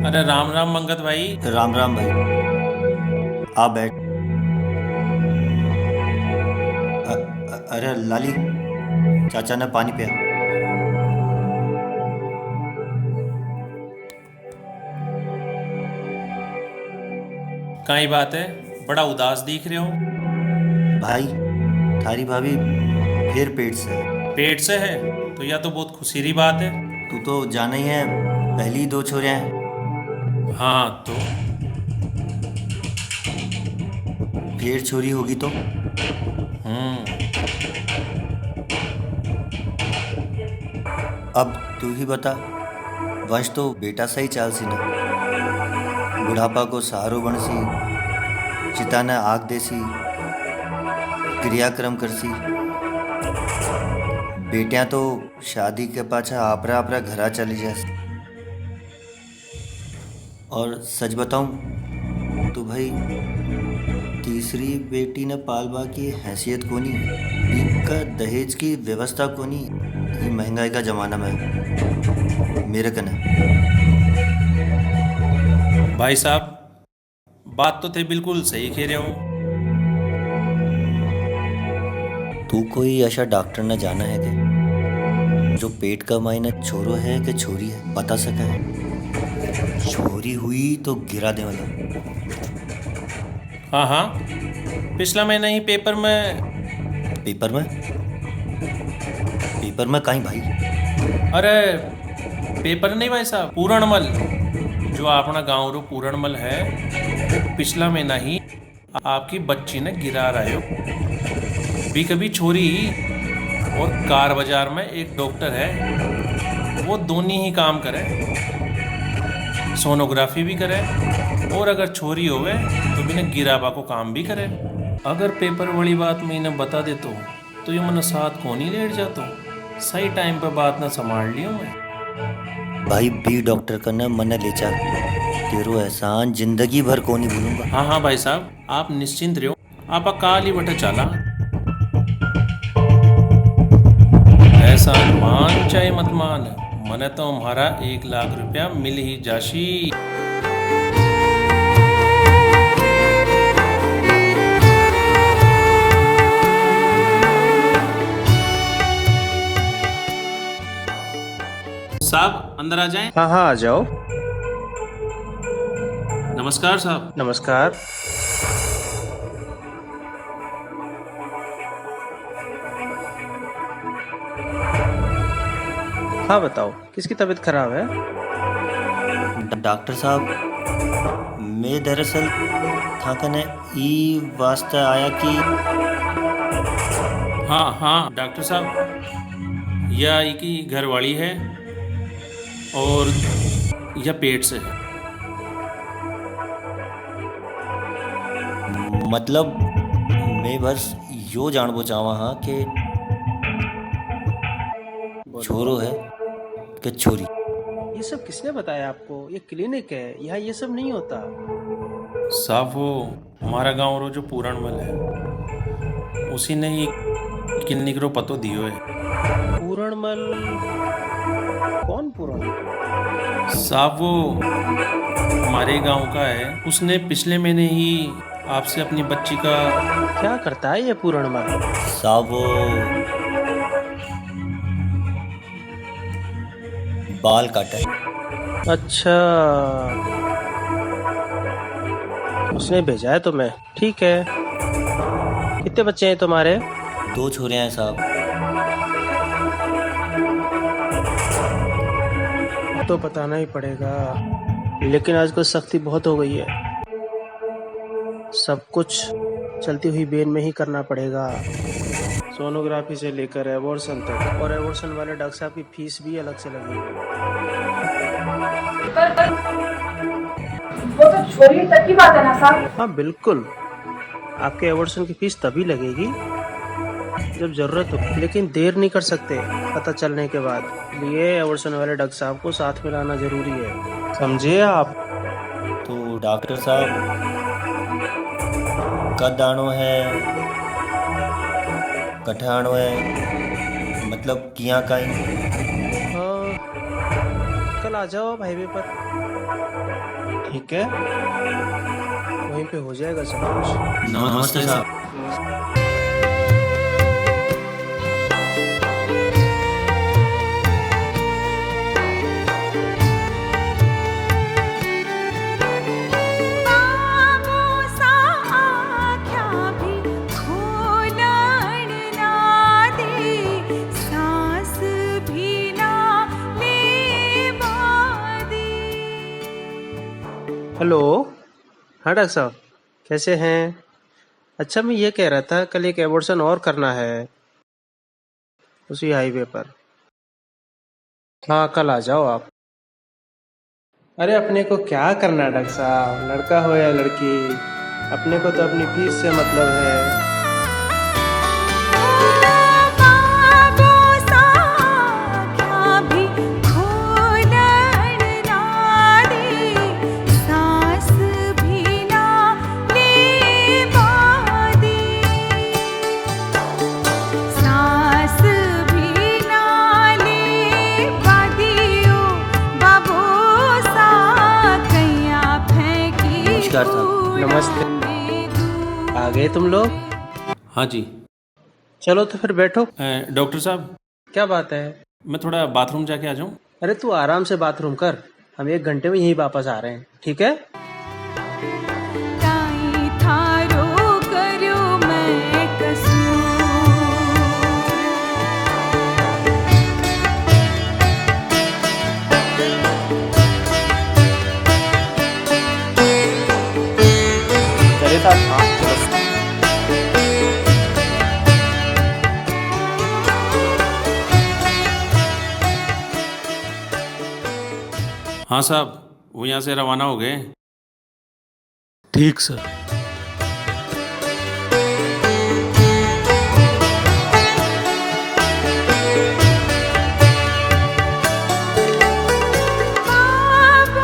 अरे राम राम मंगत भाई। राम राम भाई। आप बैठ। अरे लाली, चाचा ने पानी पिया। कई बात है, बड़ा उदास दिख रहे हो। भाई, थारी भाभी फिर पेट से है। पेट से है तो यह तो बहुत खुशी की बात है। तू तो जाना ही है, पहली 2 छोरे हैं। हाँ तो फिर छोरी होगी तो अब तू ही बता। वंश तो बेटा सही चाल सी ना, बुढ़ापा को सहारो बनसी, चिता ने आग देसी, क्रियाक्रम करसी। बेटियां तो शादी के पाछा आपरा आपरा घरा चली जाए। और सच बताऊं तो भाई, तीसरी बेटी ने पालबा की हैसियत कोनी, इनका दहेज की व्यवस्था कोनी। ये महंगाई का जमाना में मेरे कने। भाई साहब, बात तो थे बिल्कुल सही कह रहे हो। तू कोई ऐसा डॉक्टर न जाना है के जो पेट का मायने छोरो है कि छोरी है बता सका है? छोरी हुई तो गिरा दे वाला। हाँ हाँ, पिछला महीना ही पेपर में। पेपर में? पेपर में कहीं भाई? अरे पेपर नहीं भाई साहब, पूरणमल, जो अपना गाँव रो पूरणमल है, पिछला महीना ही आपकी बच्ची ने गिरा रहे हो। भी कभी छोरी और कार बाजार में एक डॉक्टर है, वो दोनों ही काम करे, सोनोग्राफी भी करे और अगर छोरी होवे तो बिना गिराबा को काम भी करे। अगर पेपर वाली बात मैंने बता देता हूँ तो ये मन साथ कौन ही लेट जाता। सही टाइम पर बात ना संभाल लियो मैं। भाई बी डॉक्टर करना मन ले जा, तेरो एहसान जिंदगी भर को नहीं भूलूंगा। हाँ हाँ भाई साहब, आप निश्चिंत रहो, आप काल ही बटे चला। एहसान मान चाहे मत मान, मने तो हमारा 1 लाख रुपया मिल ही जाशी। साहब अंदर आ जाएं। हाँ हाँ, आ जाओ। नमस्कार साहब। नमस्कार। हाँ बताओ, किसकी तबीयत खराब है? डॉक्टर साहब, मैं दरअसल था कने ई वास्ते आया कि हाँ हाँ डॉक्टर साहब, यह की घरवाली है और यह पेट से है। मतलब मैं बस यो जानबो चाहवा हाँ कि छोरो है कि छोरी। ये सब किसने बताया आपको? ये क्लिनिक है, यहाँ ये सब नहीं होता। साहब वो हमारा गांव रो जो पूरणमल है, उसी ने ही क्लिनिक रो पतो दियो है। पूरणमल? कौन पूरण? साहब वो हमारे गांव का है, उसने पिछले महीने ही आपसे अपनी बच्ची का। क्या करता है ये पूरणमल? साहब वो बाल काटा है। अच्छा, उसने भेजा है तुम्हें? ठीक है, कितने बच्चे हैं तुम्हारे? 2 छोरे हैं साहब। तो बताना ही पड़ेगा, लेकिन आजकल सख्ती बहुत हो गई है। सब कुछ चलती हुई बेन में ही करना पड़ेगा, सोनोग्राफी से लेकर एबॉर्शन तक। और एबॉर्शन वाले डॉक्टर साहब की फीस भी अलग से लगेगी। वो तो छोरी तक की बात है ना साहब। हाँ बिल्कुल, आपके एबॉर्शन की फीस तभी लगेगी जब जरूरत हो, लेकिन देर नहीं कर सकते पता चलने के बाद। लिए एबॉर्शन वाले डॉक्टर साहब को साथ में लाना जरूरी है, समझे आप? तो डॉक्टर साहब कद आनो है, कठाणो है, मतलब किया का ही। हाँ, कल आ जाओ आप हाईवे पर, ठीक है? वहीं पे हो जाएगा सब कुछ। नमस्ते साहब। हेलो, हाँ डॉक्टर साहब, कैसे हैं? अच्छा, मैं ये कह रहा था कल एक एबॉर्शन और करना है उसी हाईवे पर। हाँ, कल आ जाओ आप। अरे अपने को क्या करना है डॉक्टर साहब, लड़का हो या लड़की, अपने को तो अपनी फीस से मतलब है। नमस्कार साहब। नमस्ते, आ गए तुम लोग? हाँ जी। चलो तो फिर बैठो। डॉक्टर साहब, क्या बात है? मैं थोड़ा बाथरूम जाके आ जाऊँ? अरे तू आराम से बाथरूम कर, हम 1 घंटे में यहीं वापस आ रहे हैं, ठीक है? चले साहब, हाँ चलो। हाँ साहब, वो यहाँ से रवाना हो गए। ठीक सर।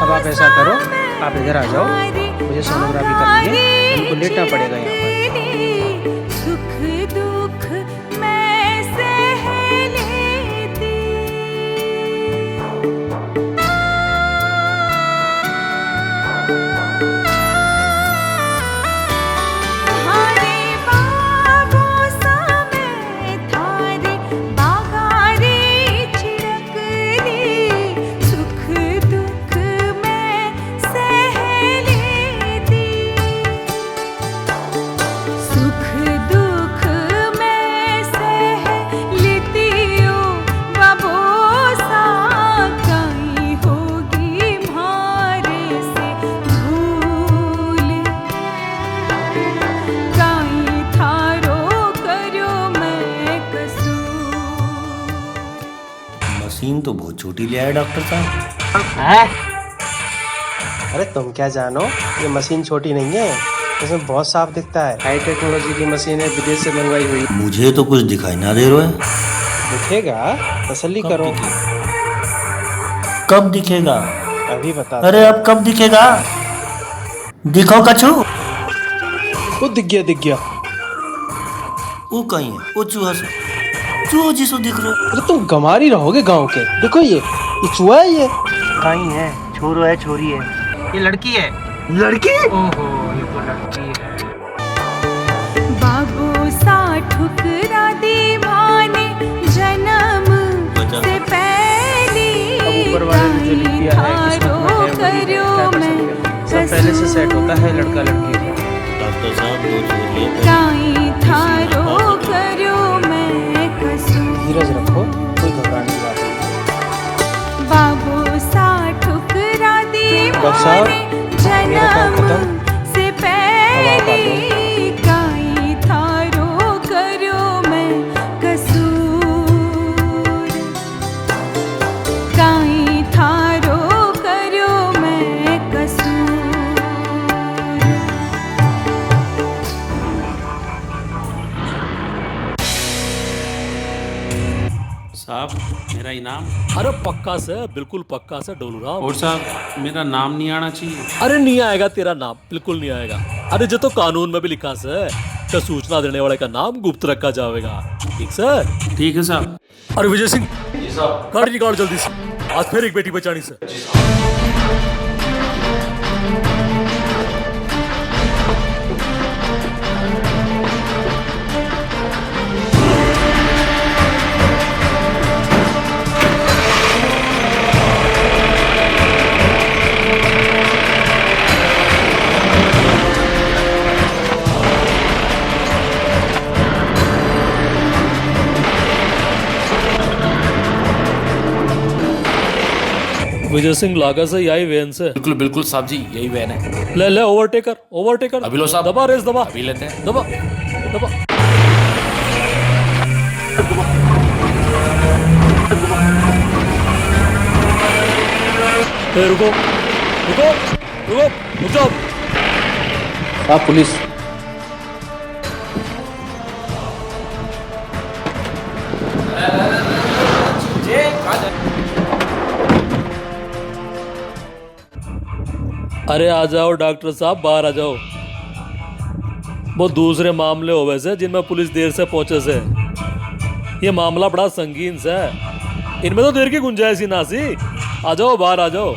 अब आप ऐसा करो, आप इधर आ जाओ, मुझे सोनोग्राफी करनी है, उनको लेटना पड़ेगा यहाँ पर। सुख दुख मैं सह लेती, थारे बागों सा मैं थारे बागारे छिड़क दी, सुख दुख मैं सह लेती, सुख दुख मैं सह लेती हूँ, बबोसा कहीं होगी मारे से भूल, कहीं थारो करो मैं कसूर। मशीन तो बहुत छोटी लिया है डॉक्टर साहब। अरे तुम क्या जानो, ये मशीन छोटी नहीं है, इसमें बहुत साफ दिखता है। हाई टेक्नोलॉजी की मशीन है, विदेश से मंगवाई हुई। मुझे तो कुछ दिखाई ना दे रहा है। दिखेगा, तसल्ली करो। कब दिखेगा? अभी बता। अरे अब कब दिखेगा? दिखो कछु। वो दिख गया, दिख गया। वो कहीं है, वो चूहा सा, चूहो जिसो दिख रहा है। अरे तुम गंवार ही रहोगे गांव के। देखो ये चूहा है, ये कहीं है, छोरो है, छोरी है। ये लड़की है। लड़की? ओहो, ये तो लड़की है। बाबू सा ठुकरा दीवाने जन्म से पहली, अब ऊपर वाले ने जो लिख दिया है किस्मत में है, वही है, क्या कर सकते हैं। सब पहले से सेट होता है लड़का लड़की का। डॉक्टर साहब, 2 छोरी है। कहीं थारो साहब जन्म मेरा काम खत्म। से अब आप आ पहले काई थारो करो मैं कसूर, काई थारो करो मैं कसूर। साहब मेरा इनाम। अरे पक्का से, बिल्कुल पक्का से डोलू राम। और साहब मेरा नाम नहीं आना चाहिए। अरे नहीं आएगा तेरा नाम, बिल्कुल नहीं आएगा। अरे जो तो कानून में भी लिखा से कि सूचना देने वाले का नाम गुप्त रखा जाएगा। ठीक सर? ठीक है साहब। अरे विजय सिंह जी साहब, गाड़ी निकाल जल्दी से, आज फिर एक बेटी बचानी से। विजय सिंह लागा से यही वैन से। बिल्कुल बिल्कुल साहब जी, यही वैन है। ले ले, ओवरटेकर ओवरटेकर। अभी लो साहब। दबा रेस, दबा अभी लेते हैं। दबा दबा। ए, रुको रुको रुको, रुक जाओ। साहब पुलिस। अरे आ जाओ डॉक्टर साहब, बाहर आ जाओ। वो दूसरे मामले हो वैसे जिनमें पुलिस देर से पहुंचे से। ये मामला बड़ा संगीन सा है, इनमें तो देर की गुंजाइश ही ना सी। आ जाओ, बाहर आ जाओ।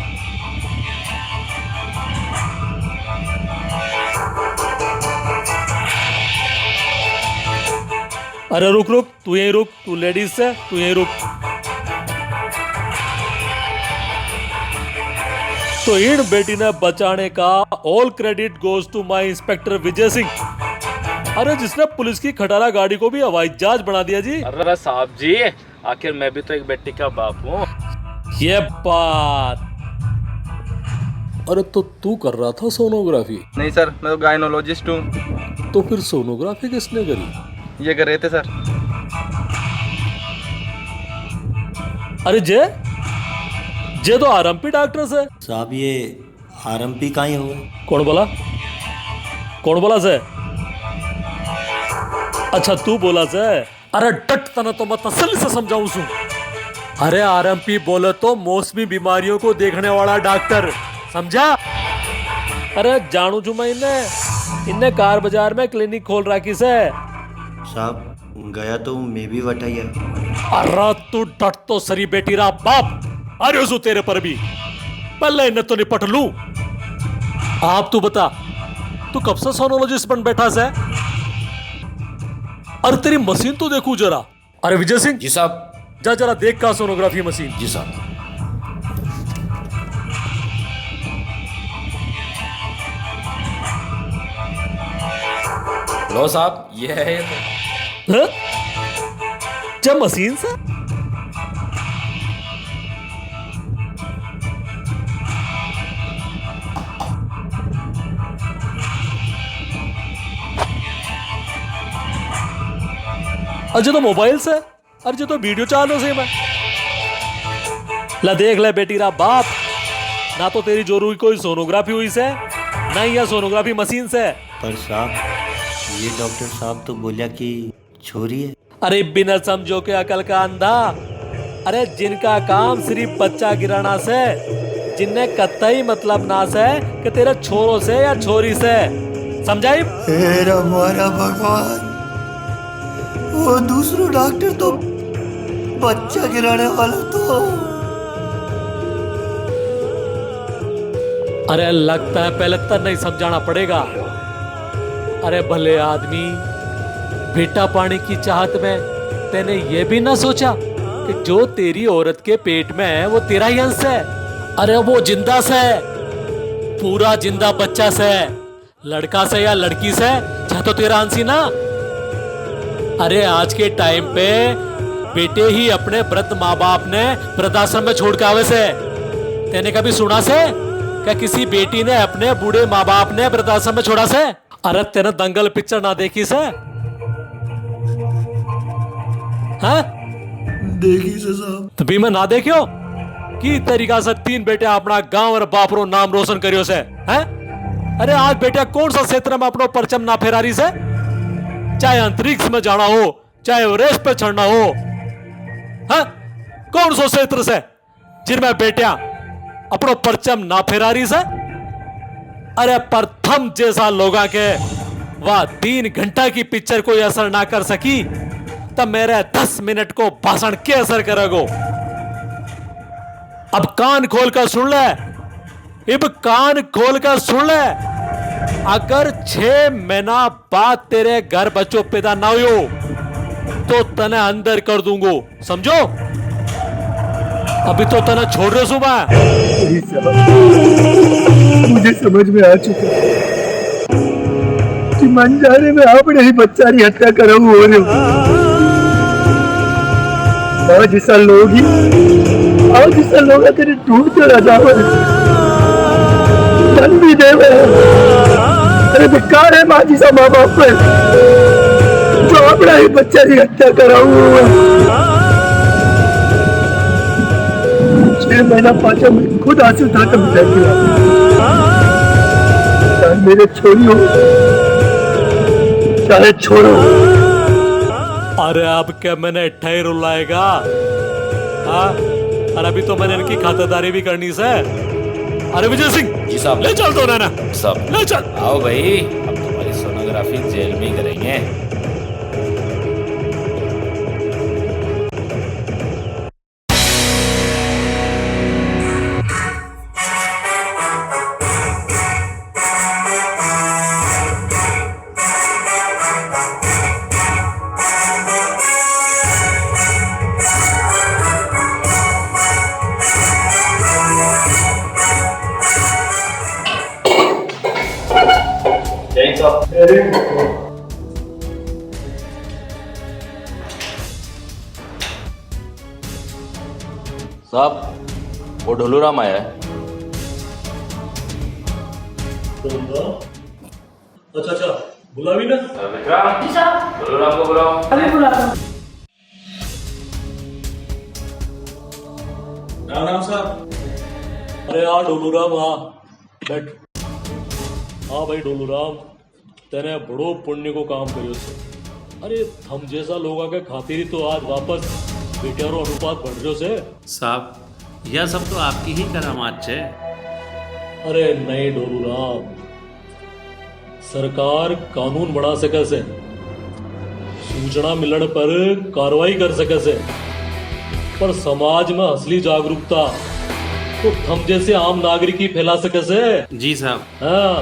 अरे रुक रुक, तू यहीं रुक, तू लेडीज से, तू यहीं रुक। तो इन बेटी ने बचाने का all credit goes to my inspector Vijay Singh. अरे जिसने पुलिस की खटारा गाड़ी को भी हवाई जहाज बना दिया जी। अरे साहब जी, आखिर मैं भी तो एक बेटी का बाप हूँ। ये बात। अरे तो तू कर रहा था सोनोग्राफी? नहीं सर, मैं तो गायनोलॉजिस्ट हूँ। तो फिर सोनोग्राफी किसने करी? ये कर रहे थे सर। अरे जे तो आरएमपी डॉक्टर से। साहब ये आरएमपी कहाँ ही हुआ? कौन बोला? कौन बोला से? अच्छा तू बोला से? अरे डट तना तो मैं तसल्ली से समझाऊं सू। अरे आरएमपी बोले तो मौसमी बीमारियों को देखने वाला डॉक्टर, समझा? अरे जानू छू मैं इन्ने कार बाजार में क्लिनिक खोल रखी से। साहब गया तो मैं भी वटाइया। अरे तू डट तो सरी बेटी रा बाप। अरे उसू तेरे पर भी पहले इन्हें तो निपट लूं। आप तू बता, तू कब से सोनोलॉजिस्ट बन बैठा से? अरे तेरी मशीन तो देखू जरा। अरे विजय सिंह जी साहब। जा जरा देख का सोनोग्राफी मशीन। जी साहब। लो साहब, ये है। हाँ? जब मशीन से? अजय तो मोबाइल से, अरे तो वीडियो चालू से मैं ला देख ले बेटी रा बाप। ना तो तेरी जरूरी कोई सोनोग्राफी हुई से, ना ही यह सोनोग्राफी मशीन से। पर साहब ये डॉक्टर साहब तो बोला कि छोरी है। अरे बिना समझो के अकल का अंधा। अरे जिनका काम सिर्फ बच्चा गिराना से, जिनने कतई मतलब ना से कि तेरे छोरों से या छोरी से, समझाई? मेरा मारा भगवान, वो दूसरा डॉक्टर तो बच्चा गिराने वाला तो। अरे लगता है पहले तक नहीं समझाना पड़ेगा। अरे भले आदमी, बेटा पाने की चाहत में तेने ये भी ना सोचा कि जो तेरी औरत के पेट में है वो तेरा ही अंश है। अरे वो जिंदा से, पूरा जिंदा बच्चा से, लड़का से या लड़की से, चाहे तो तेरा अंश ही ना। अरे आज के टाइम पे बेटे ही अपने वृद्ध माँ बाप ने वृद्धाश्रम में छोड़ के आवे से। तेने कभी सुना से क्या किसी बेटी ने अपने बूढ़े माँ बाप ने वृद्धाश्रम में छोड़ा से? अरे तेने दंगल पिक्चर ना देखी से? हाँ? देखी से साहब। तो भी मैं ना देखियो की तरीका से 3 बेटे अपना गांव और बापरो नाम रोशन करियो से हैं? अरे आज बेटा कौन सा क्षेत्र में अपनो परचम ना फेरारी से? चाहे अंतरिक्ष में जाना हो, चाहे रेस पे चढ़ना हो, हाँ? कौन सा क्षेत्र से जिनमें बेटिया अपनो परचम ना फेरारी से? अरे प्रथम जैसा लोगा के वह 3 घंटा की पिक्चर कोई असर ना कर सकी तब मेरे 10 मिनट को भाषण के असर करेगो? अब कान खोल कर सुन ले, अब कान खोल कर सुन ले। अगर 6 महीना बाद तेरे घर बच्चों पैदा ना हो तो तने अंदर कर दूंगो, समझो? अभी तो तने छोड़ रहे सुबह। मुझे समझ में आ चुका कि मंजारे में आपने ही बच्चा की हत्या करा हो रहे हो। आज ऐसा लोग ही आज ऐसा लोग तेरे ढूंढते रह जाओ, धन भी दे। अरे बेकार है माँ जी सा माँ बाप पे जो अपना ही बच्चा की हत्या करा हुआ। 6 महीना पाचा में खुद आंसू उठाकर मिला किया। चाहे मेरे छोरी हो चाहे छोड़ो। अरे अब क्या मैंने ठहर रुलाएगा? हाँ? और अभी तो मैंने इनकी खातिरदारी भी करनी से। अरे विजय सिंह जी साहब। ले चल दो ना साहब ले चल। आओ भाई, अब तुम्हारी सोनोग्राफी जेल में ही करेंगे। साहब वो ढोलूराम आया है। अच्छा बुलावी ना। बलराम को बुलाओ। राम साहब। अरे हाँ डोलूराम, हाँ बैठ। हाँ भाई डोलूराम, तेने बड़ो पुण्य को काम करियो से। अरे हम जैसा लोगों के खातिर ही तो आज वापस बेटियारो अनुपात बढ़ रहे से। साहब यह सब तो आपकी ही करामात है। अरे नहीं डोलूराम, सरकार कानून बना सके से, सूचना मिलने पर कार्रवाई कर सके से, पर समाज में असली जागरूकता तो हम जैसे आम नागरिक ही फैला सके से। जी साहब। हाँ,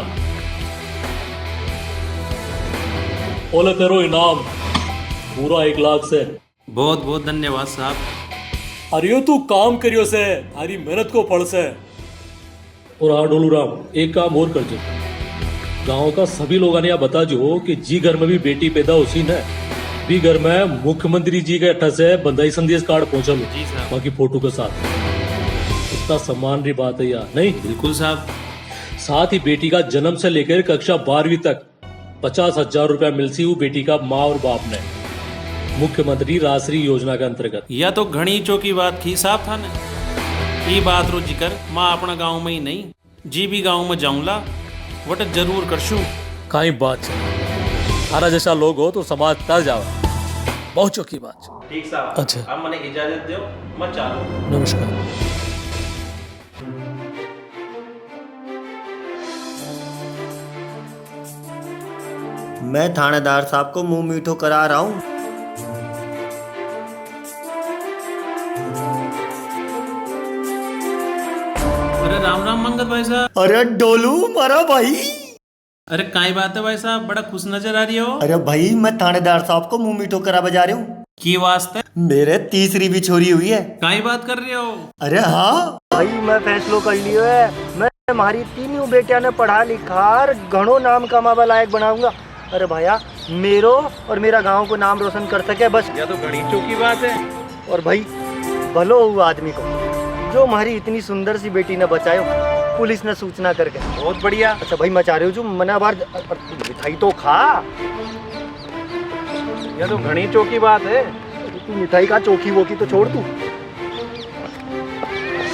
ओले तेरो इनाम पूरा 1 लाख से। बहुत बहुत धन्यवाद साहब। अरे तू काम करियो से, हरी मेहनत को पढ़ से। और हाँ डोलूराम, एक काम और कर जो, गांव का सभी लोगों ने यह बता जो कि जी घर में भी बेटी पैदा उसी ने भी घर में मुख्यमंत्री जी के अट्ठा से बधाई संदेश कार्ड पहुंचा लो। जी साहब। बाकी फोटो के साथ। इतना सम्मान की बात है यार, नहीं? बिल्कुल साहब। साथ ही बेटी का जन्म से लेकर कक्षा 12वीं तक 50,000 रुपया मिलती हूँ बेटी का माँ और बाप ने, मुख्यमंत्री राष्ट्रीय योजना के अंतर्गत। यह तो घनी चौकी बात की साहब था ने। ये बात रो जिक्र माँ अपना गांव में ही नहीं, जी भी गांव में जाऊंला वट जरूर करशू। कहीं बात तारा जैसा लोग हो तो समाज तर जाओ, बहुत चौकी बात। ठीक साहब। अच्छा। अब मने इजाजत दो, मैं चालू। नमस्कार। मैं थानेदार साहब को मुंह मीठो करा रहा हूँ। अरे राम राम मंगत भाई साहब। अरे डोलू मारा भाई। अरे काई बात है भाई साहब, बड़ा खुश नजर आ रही हो। अरे भाई मैं थानेदार साहब को मुंह मीठो करा बजा रही हूँ। की वास्ते? मेरे तीसरी भी छोरी हुई है। काई बात कर रहे हो? अरे हाँ भाई मैं फैसलो कर लियो है, मैं हमारी 3 बेटिया ने पढ़ा लिखा घणो नाम कमावा लायक बनाऊंगा। अरे भैया मेरो और मेरा गांव को नाम रोशन कर सके बस। यह तो घनी चौकी बात है। और भाई भलो हुआ आदमी को जो हमारी इतनी सुंदर सी बेटी ने बचायो, पुलिस ने सूचना करके। बहुत बढ़िया। अच्छा भाई मचा रहे हो जो मना बार मिठाई तो खा। यह तो घनी चौकी बात है। तू मिठाई का चौकी वो की तो छोड़ तू।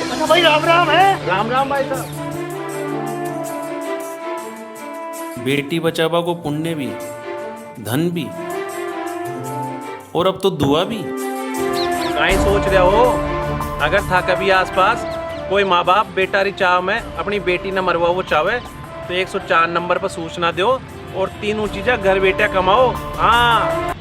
अच्छा भाई राम राम है। राम राम भाई साहब। बेटी बचावा को पुण्य भी, धन भी, और अब तो दुआ भी। कहीं सोच रहे हो, अगर था कभी आसपास कोई माँ बाप बेटा री चाव में अपनी बेटी न मरवा वो चाहे तो 104 नंबर पर सूचना दो और तीनों चीजें घर बैठे कमाओ। हाँ।